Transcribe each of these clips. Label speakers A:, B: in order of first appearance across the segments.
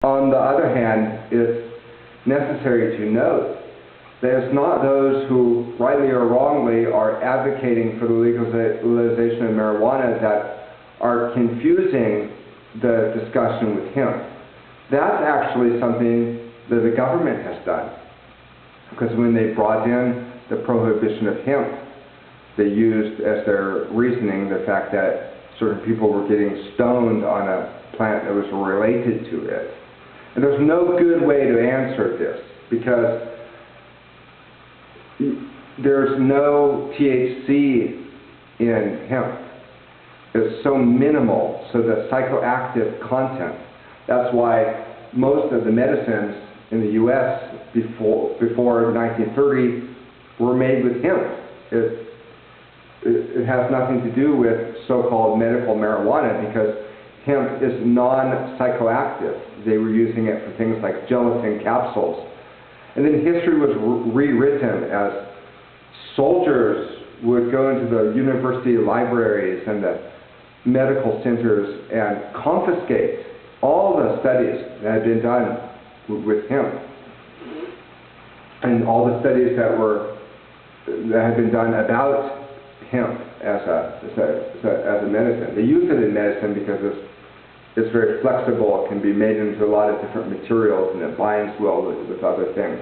A: On the other hand, it's necessary to note that it's not those who, rightly or wrongly, are advocating for the legalization of marijuana that are confusing the discussion with hemp. That's actually something that the government has done. Because when they brought in the prohibition of hemp, they used as their reasoning the fact that certain people were getting stoned on a plant that was related to it. And there's no good way to answer this, because there's no THC in hemp. It's so minimal, so the psychoactive content. That's why most of the medicines in the U.S. before 1930 were made with hemp. It has nothing to do with so-called medical marijuana, because hemp is non-psychoactive. They were using it for things like gelatin capsules. And then history was rewritten as soldiers would go into the university libraries and the medical centers and confiscate all the studies that had been done with hemp, and all the studies that had been done about hemp as a medicine. They use it in medicine because it's very flexible. It can be made into a lot of different materials, and it binds well with other things.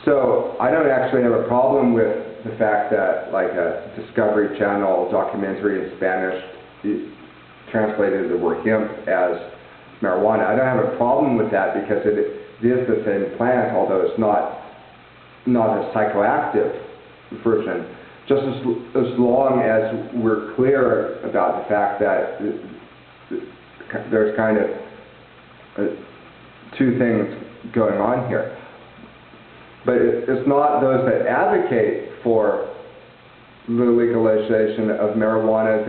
A: So I don't actually have a problem with the fact that, like, a Discovery Channel documentary in Spanish translated the word hemp as marijuana. I don't have a problem with that, because it is the same plant, although it's not a psychoactive version. Just as long as we're clear about the fact that there's kind of two things going on here. But it's not those that advocate for the legalization of marijuana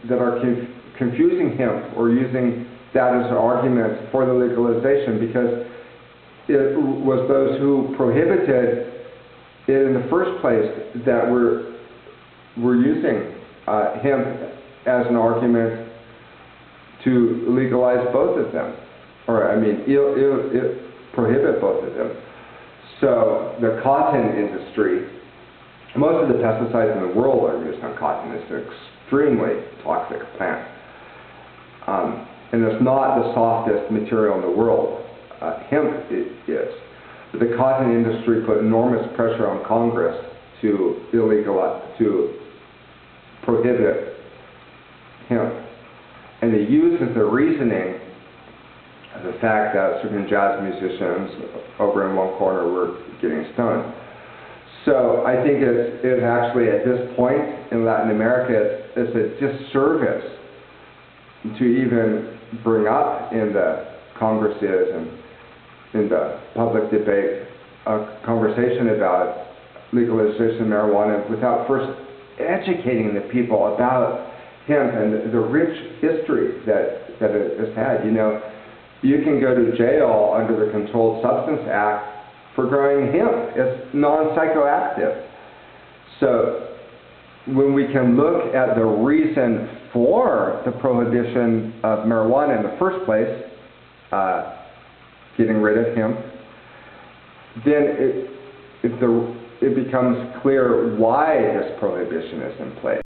A: that are confusing hemp or using that as an argument for the legalization, because it was those who prohibited it in the first place that were using hemp as an argument to legalize both of them, or prohibit both of them. So the cotton industry, most of the pesticides in the world are used on cotton. It's an extremely toxic plant. And it's not the softest material in the world. Hemp is. But the cotton industry put enormous pressure on Congress to prohibit hemp. And they use as their reasoning the fact that certain jazz musicians over in one corner were getting stoned. So I think it's actually, at this point in Latin America, it's a disservice to even bring up in the congresses and in the public debate a conversation about legalization of marijuana without first educating the people about hemp and the rich history that it has had. You know, you can go to jail under the Controlled Substance Act for growing hemp. It's non-psychoactive. So when we can look at the reason for the prohibition of marijuana in the first place, getting rid of hemp, then it becomes clear why this prohibition is in place.